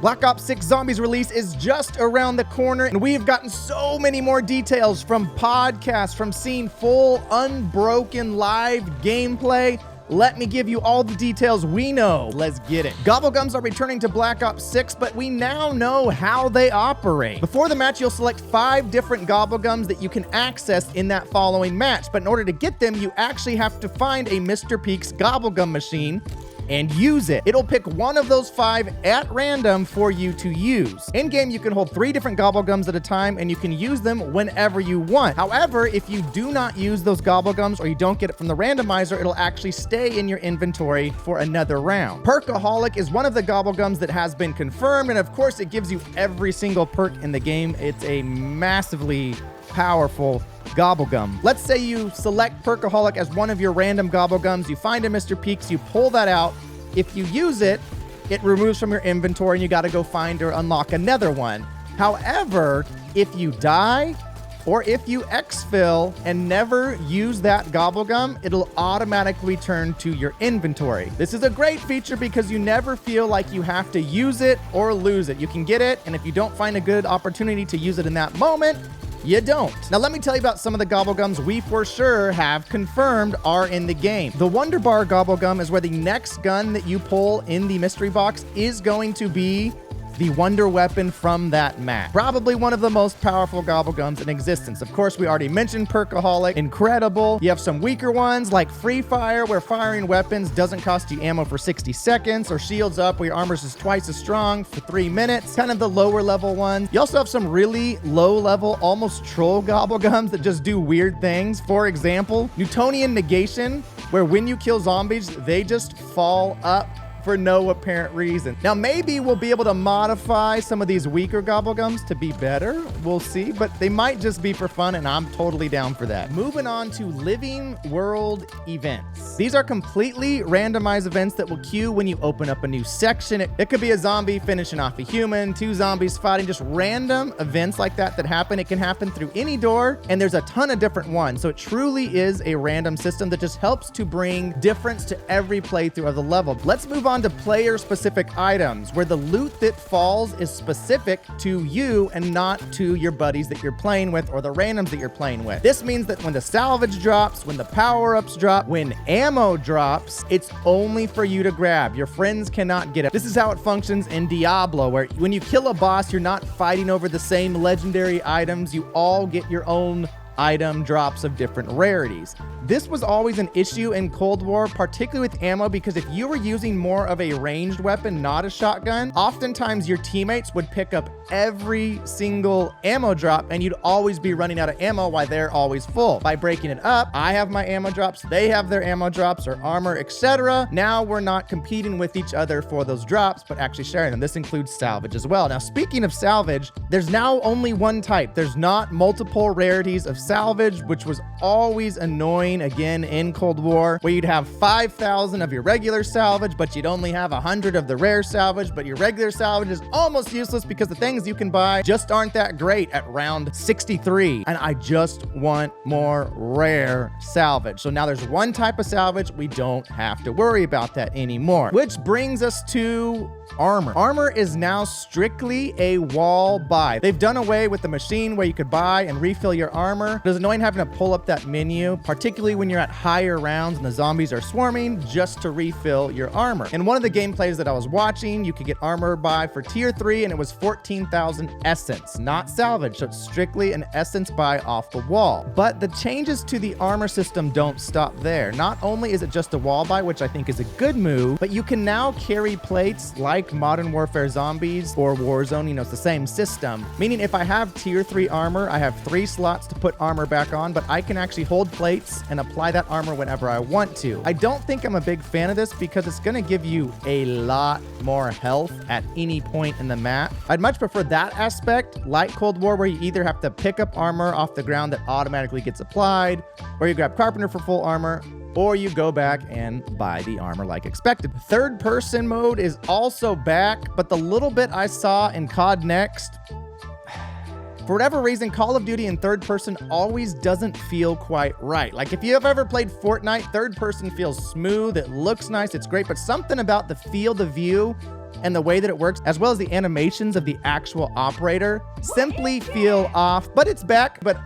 Black Ops 6 Zombies release is just around the corner, and we have gotten so many more details from podcasts, from seeing full, unbroken live gameplay. Let me give you all the details we know. Let's get it. Gobblegums are returning to Black Ops 6, but we now know how they operate. Before the match, you'll select 5 different Gobblegums that you can access in that following match, but in order to get them, you actually have to find a Mr. Peak's Gobblegum machine and use it. It'll pick one of those 5 at random for you to use. In game, you can hold 3 different Gobblegums at a time, and you can use them whenever you want. However, if you do not use those Gobblegums or you don't get it from the randomizer, it'll actually stay in your inventory for another round. Perkaholic is one of the Gobblegums that has been confirmed, and of course, it gives you every single perk in the game. It's a massively powerful Gobblegum. Let's say you select Perkaholic as one of your random Gobblegums. You find a Mr. Peaks, you pull that out. If you use it, it removes from your inventory and you got to go find or unlock another one. However, if you die or if you exfil and never use that Gobblegum, it'll automatically return to your inventory. This is a great feature because you never feel like you have to use it or lose it. You can get it, and if you don't find a good opportunity to use it in that moment, you don't. Now let me tell you about some of the Gobblegums we for sure have confirmed are in the game. The Wonder Bar Gobblegum is where the next gun that you pull in the mystery box is going to be the wonder weapon from that map. Probably one of the most powerful Gobblegums in existence. Of course, we already mentioned Perkaholic. Incredible. You have some weaker ones like Free Fire, where firing weapons doesn't cost you ammo for 60 seconds, or Shields Up, where your armor is twice as strong for 3 minutes. Kind of the lower level ones. You also have some really low level, almost troll Gobblegums that just do weird things. For example, Newtonian Negation, where when you kill zombies, they just fall up for no apparent reason. Now, maybe we'll be able to modify some of these weaker Gobblegums to be better. We'll see, but they might just be for fun, and I'm totally down for that. Moving on to Living World events. These are completely randomized events that will queue when you open up a new section. It could be a zombie finishing off a human, 2 zombies fighting, just random events like that happen. It can happen through any door, and there's a ton of different ones. So it truly is a random system that just helps to bring difference to every playthrough of the level. Let's move on to player-specific items, where the loot that falls is specific to you and not to your buddies that you're playing with or the randoms that you're playing with. This means that when the salvage drops, when the power-ups drop, when ammo drops, it's only for you to grab. Your friends cannot get it. This is how it functions in Diablo, where when you kill a boss, you're not fighting over the same legendary items. You all get your own item drops of different rarities. This was always an issue in Cold War, particularly with ammo, because if you were using more of a ranged weapon, not a shotgun, oftentimes your teammates would pick up every single ammo drop and you'd always be running out of ammo while they're always full. By breaking it up, I have my ammo drops, they have their ammo drops or armor, etc. Now we're not competing with each other for those drops, but actually sharing them. This includes salvage as well. Now, speaking of salvage, there's now only one type. There's not multiple rarities of salvage, which was always annoying again in Cold War, where you'd have 5,000 of your regular salvage, but you'd only have 100 of the rare salvage, but your regular salvage is almost useless because the things you can buy just aren't that great at round 63. And I just want more rare salvage. So now there's one type of salvage. We don't have to worry about that anymore, which brings us to armor. Armor is now strictly a wall buy. They've done away with the machine where you could buy and refill your armor. It's annoying having to pull up that menu, particularly when you're at higher rounds and the zombies are swarming, just to refill your armor. In one of the gameplays that I was watching, you could get armor buy for tier 3 and it was 14,000 essence, not salvage. So it's strictly an essence buy off the wall. But the changes to the armor system don't stop there. Not only is it just a wall buy, which I think is a good move, but you can now carry plates like Modern Warfare Zombies or Warzone. You know, it's the same system. Meaning if I have tier 3 armor, I have 3 slots to put armor back on, but I can actually hold plates and apply that armor whenever I want to. I don't think I'm a big fan of this because it's going to give you a lot more health at any point in the map. I'd much prefer that aspect, like Cold War, where you either have to pick up armor off the ground that automatically gets applied, or you grab Carpenter for full armor, or you go back and buy the armor like expected. Third person mode is also back, but the little bit I saw in COD Next, for whatever reason, Call of Duty in third person always doesn't feel quite right. Like if you have ever played Fortnite, third person feels smooth, it looks nice, it's great, but something about the field of view and the way that it works, as well as the animations of the actual operator, simply feel off. But it's back. But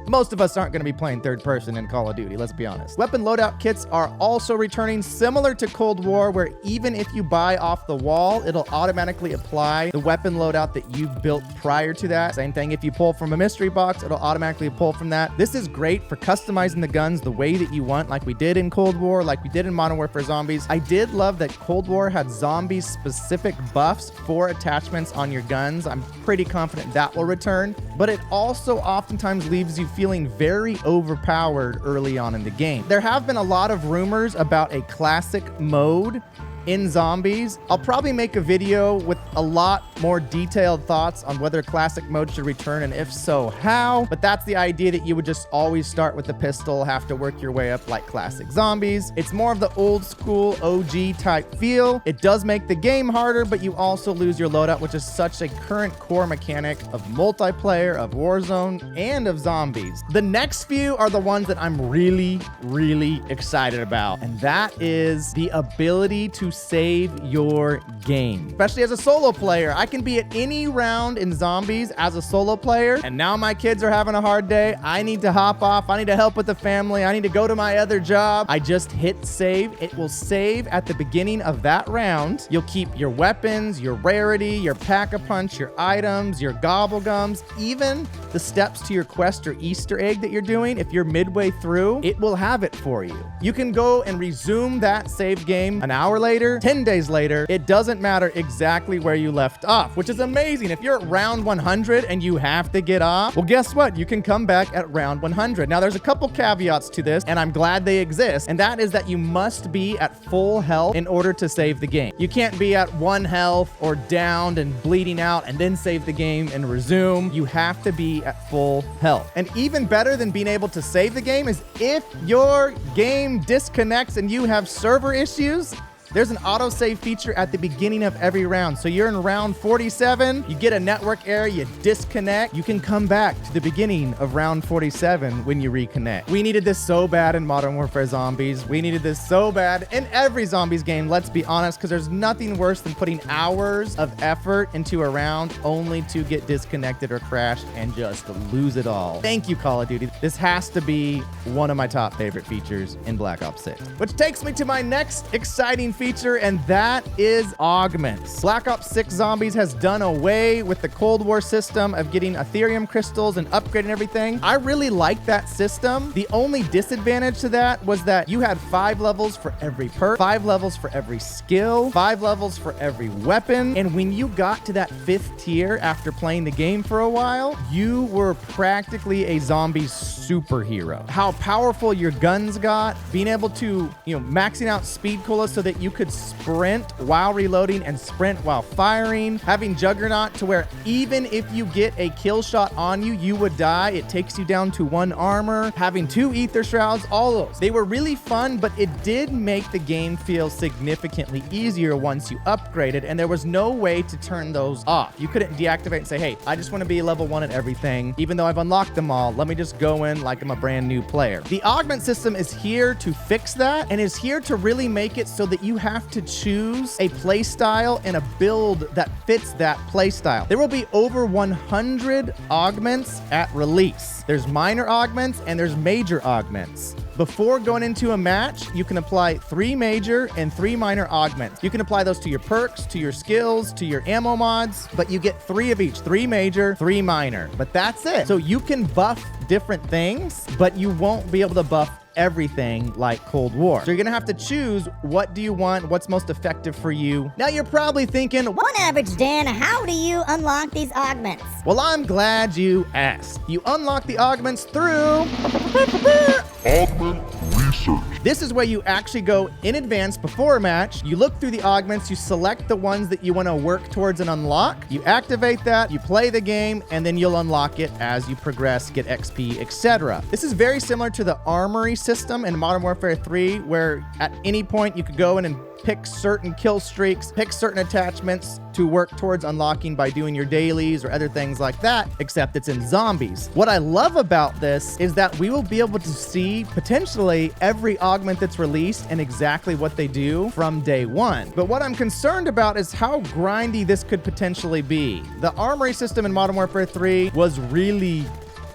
most of us aren't going to be playing third person in Call of Duty, let's be honest. Weapon loadout kits are also returning, similar to Cold War, where even if you buy off the wall, it'll automatically apply the weapon loadout that you built prior to that. Same thing if you pull from a mystery box, it'll automatically pull from that. This is great for customizing the guns the way that you want, like we did in Cold War, like we did in Modern Warfare Zombies. I did love that Cold War had zombies-specific buffs for attachments on your guns. I'm pretty confident that will return, but it also oftentimes leaves you feeling very overpowered early on in the game. There have been a lot of rumors about a classic mode in Zombies. I'll probably make a video with a lot more detailed thoughts on whether classic mode should return, and if so, how. But that's the idea, that you would just always start with the pistol, have to work your way up like classic Zombies. It's more of the old school OG type feel. It does make the game harder, but you also lose your loadout, which is such a current core mechanic of multiplayer, of Warzone, and of Zombies. The next few are the ones that I'm really, really excited about, and that is the ability to save your game. Especially as a solo player, I can be at any round in Zombies as a solo player, and now my kids are having a hard day. I need to hop off. I need to help with the family. I need to go to my other job. I just hit save. It will save at the beginning of that round. You'll keep your weapons, your rarity, your pack-a-punch, your items, your gobblegums, even the steps to your quest or Easter egg that you're doing. If you're midway through, it will have it for you. You can go and resume that save game an hour later, 10 days later. It doesn't matter exactly where you left off, which is amazing. If you're at round 100 and you have to get off, well, guess what? You can come back at round 100. Now, there's a couple caveats to this, and I'm glad they exist, and that is that you must be at full health in order to save the game. You can't be at 1 health or downed and bleeding out and then save the game and resume. You have to be at full health. And even better than being able to save the game is if your game disconnects and you have server issues, there's an autosave feature at the beginning of every round. So you're in round 47, you get a network error, you disconnect, you can come back to the beginning of round 47 when you reconnect. We needed this so bad in Modern Warfare Zombies. We needed this so bad in every Zombies game, let's be honest, because there's nothing worse than putting hours of effort into a round only to get disconnected or crashed and just lose it all. Thank you, Call of Duty. This has to be one of my top favorite features in Black Ops 6. Which takes me to my next exciting feature, and that is augments. Black Ops 6 Zombies has done away with the Cold War system of getting Ethereum crystals and upgrading everything. I really like that system. The only disadvantage to that was that you had 5 levels for every perk, 5 levels for every skill, 5 levels for every weapon, and when you got to that 5th tier after playing the game for a while, you were practically a zombie superhero. How powerful your guns got, being able to, maxing out speed cola so that you could sprint while reloading and sprint while firing, having Juggernaut to where even if you get a kill shot on you, you would die. It takes you down to 1 armor, having 2 ether shrouds, all those. They were really fun, but it did make the game feel significantly easier once you upgraded, and there was no way to turn those off. You couldn't deactivate and say, hey, I just want to be level 1 at everything. Even though I've unlocked them all, let me just go in like I'm a brand new player. The augment system is here to fix that, and is here to really make it so that you have to choose a play style and a build that fits that play style. There will be over 100 augments at release. There's minor augments and there's major augments. Before going into a match, you can apply 3 major and 3 minor augments. You can apply those to your perks, to your skills, to your ammo mods, but you get 3 of each, 3 major, 3 minor, but that's it. So you can buff different things, but you won't be able to buff everything like Cold War. So you're gonna have to choose, what do you want, what's most effective for you. Now you're probably thinking, OneAverageDan, how do you unlock these augments? Well, I'm glad you asked. You unlock the augments through Augment Research. This is where you actually go in advance before a match. You look through the augments, you select the ones that you want to work towards and unlock. You activate that, you play the game, and then you'll unlock it as you progress, get XP, etc. This is very similar to the armory system in Modern Warfare 3, where at any point you could go in and pick certain kill streaks, pick certain attachments to work towards unlocking by doing your dailies or other things like that, except it's in zombies. What I love about this is that we will be able to see potentially every augment that's released and exactly what they do from day one. But what I'm concerned about is how grindy this could potentially be. The armory system in Modern Warfare 3 was really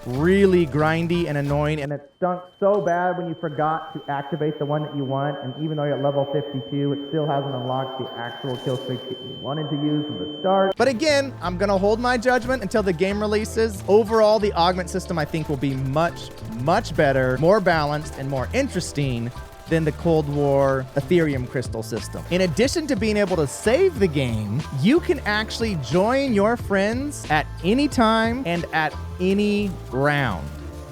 grindy and annoying, and it stunk so bad when you forgot to activate the one that you want, and even though you're at level 52, it still hasn't unlocked the actual kill streaks that you wanted to use from the start. But again, I'm gonna hold my judgment until the game releases. Overall, the augment system I think will be much better, more balanced, and more interesting than the Cold War Ethereum crystal system. In addition to being able to save the game, you can actually join your friends at any time and at any round.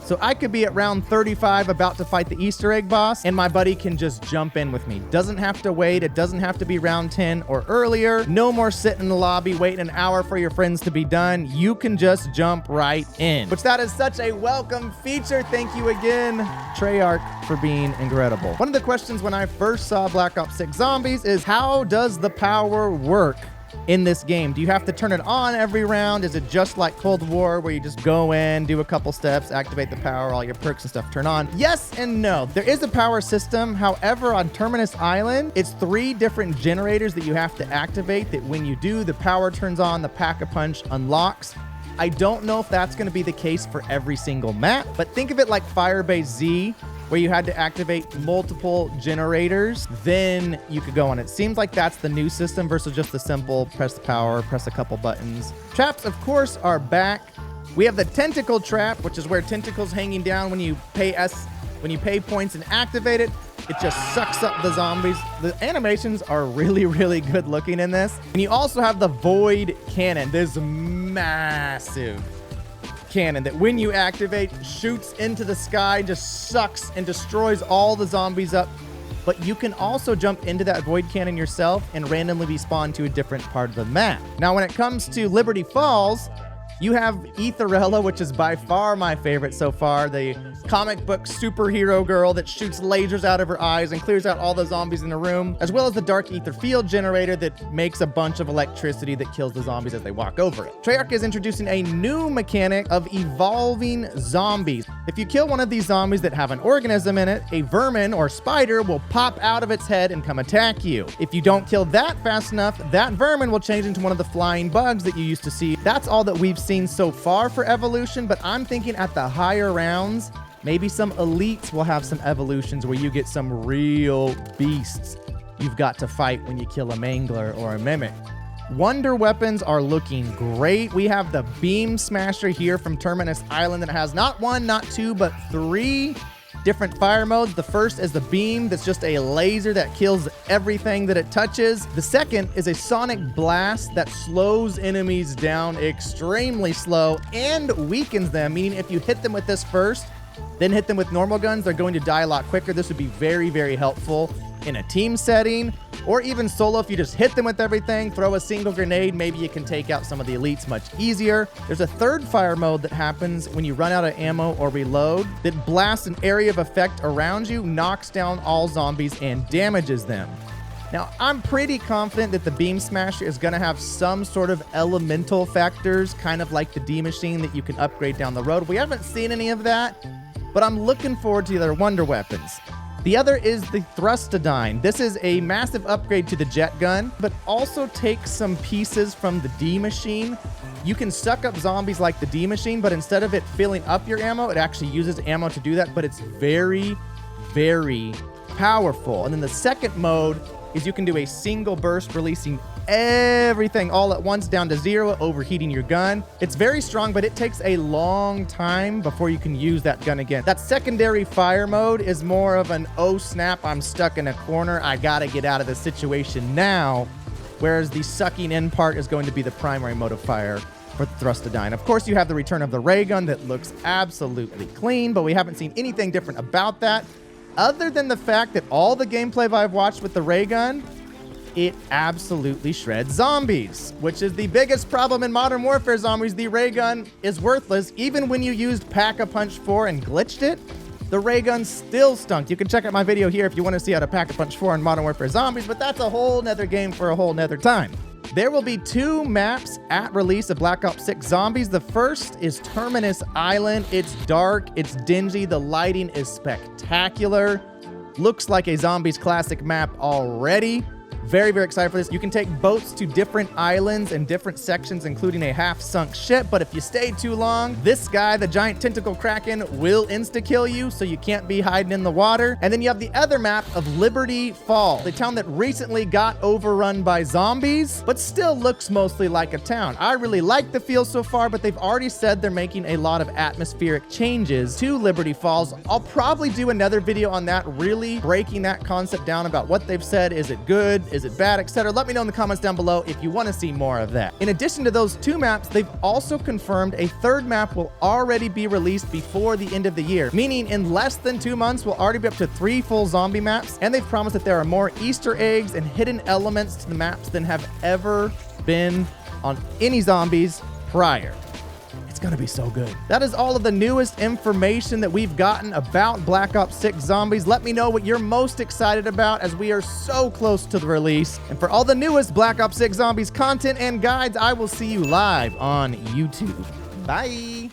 So I could be at round 35 about to fight the Easter egg boss, and my buddy can just jump in with me. Doesn't have to wait. It doesn't have to be round 10 or earlier. No more sitting in the lobby waiting an hour for your friends to be done. You can just jump right in, which that is such a welcome feature. Thank you again, Treyarch, for being incredible. One of the questions when I first saw Black Ops 6 Zombies is, how does the power work in this game? Do you have to turn it on every round? Is it just like Cold War where you just go in, do a couple steps, activate the power, all your perks and stuff turn on? Yes and no. There is a power system. However, on Terminus Island, it's 3 different generators that you have to activate that when you do, the power turns on, the Pack-a-Punch unlocks. I don't know if that's going to be the case for every single map, but think of it like Firebase Z, where you had to activate multiple generators, then you could go on. It seems like that's the new system versus just the simple press the power, press a couple buttons. Traps, of course, are back. We have the tentacle trap, which is where tentacles hanging down when you pay points and activate it. It just sucks up the zombies. The animations are really good looking in this. And you also have the void cannon, this massive cannon that when you activate shoots into the sky, just sucks and destroys all the zombies up. But you can also jump into that void cannon yourself and randomly be spawned to a different part of the map. Now when it comes to Liberty Falls, you have Etherella, which is by far my favorite so far, the comic book superhero girl that shoots lasers out of her eyes and clears out all the zombies in the room, as well as the dark ether field generator that makes a bunch of electricity that kills the zombies as they walk over it. Treyarch is introducing a new mechanic of evolving zombies. If you kill one of these zombies that have an organism in it, a vermin or spider will pop out of its head and come attack you. If you don't kill that fast enough, that vermin will change into one of the flying bugs that you used to see. That's all that we've seen so far for evolution, but I'm thinking at the higher rounds, maybe some elites will have some evolutions where you get some real beasts you've got to fight when you kill a mangler or a mimic. Wonder weapons are looking great. We have the Beam Smasher here from Terminus Island that has not 1, not 2, but 3 different fire modes. The first is the beam, that's just a laser that kills everything that it touches. The second is a sonic blast that slows enemies down extremely slow and weakens them, meaning if you hit them with this first, then hit them with normal guns, they're going to die a lot quicker. This would be very helpful in a team setting, or even solo. If you just hit them with everything, throw a single grenade, maybe you can take out some of the elites much easier. There's a third fire mode that happens when you run out of ammo or reload that blasts an area of effect around you, knocks down all zombies, and damages them. Now, I'm pretty confident that the Beam Smasher is going to have some sort of elemental factors, kind of like the D-Machine that you can upgrade down the road. We haven't seen any of that, but I'm looking forward to their wonder weapons. The other is the Thrustodine. This is a massive upgrade to the jet gun, but also takes some pieces from the D-Machine. You can suck up zombies like the D-Machine, but instead of it filling up your ammo, it actually uses ammo to do that, but it's very powerful. And then the second mode is you can do a single burst, releasing everything all at once down to 0, overheating your gun. It's very strong, but it takes a long time before you can use that gun again. That secondary fire mode is more of an, oh snap, I'm stuck in a corner, I gotta get out of the situation now, whereas the sucking in part is going to be the primary mode of fire for the Thrustodine. Of course, you have the return of the ray gun that looks absolutely clean, but we haven't seen anything different about that, other than the fact that all the gameplay I've watched with the ray gun, it absolutely shreds zombies, which is the biggest problem in Modern Warfare zombies. The ray gun is worthless. Even when you used Pack-a-Punch 4 and glitched it, the ray gun still stunk. You can check out my video here if you want to see how to pack a punch 4 in Modern Warfare Zombies, but that's a whole nother game for a whole nother time. There will be 2 maps at release of Black Ops 6 Zombies. The first is Terminus Island. It's dark, it's dingy, the lighting is spectacular. Looks like a Zombies classic map already. Very, very excited for this. You can take boats to different islands and different sections, including a half-sunk ship, but if you stay too long, this guy, the giant tentacle kraken, will insta-kill you, so you can't be hiding in the water. And then you have the other map of Liberty Falls, a town that recently got overrun by zombies, but still looks mostly like a town. I really like the feel so far, but they've already said they're making a lot of atmospheric changes to Liberty Falls. I'll probably do another video on that, really breaking that concept down about what they've said. Is it good? Is it bad, etc.? Let me know in the comments down below if you want to see more of that. In addition to those 2 maps, they've also confirmed a 3rd map will already be released before the end of the year, meaning in less than 2 months, we'll already be up to 3 full zombie maps, and they've promised that there are more Easter eggs and hidden elements to the maps than have ever been on any zombies prior. Gonna be so good. That is all of the newest information that we've gotten about Black Ops 6 Zombies. Let me know what you're most excited about, as we are so close to the release. And for all the newest Black Ops 6 Zombies content and guides, I will see you live on YouTube. Bye.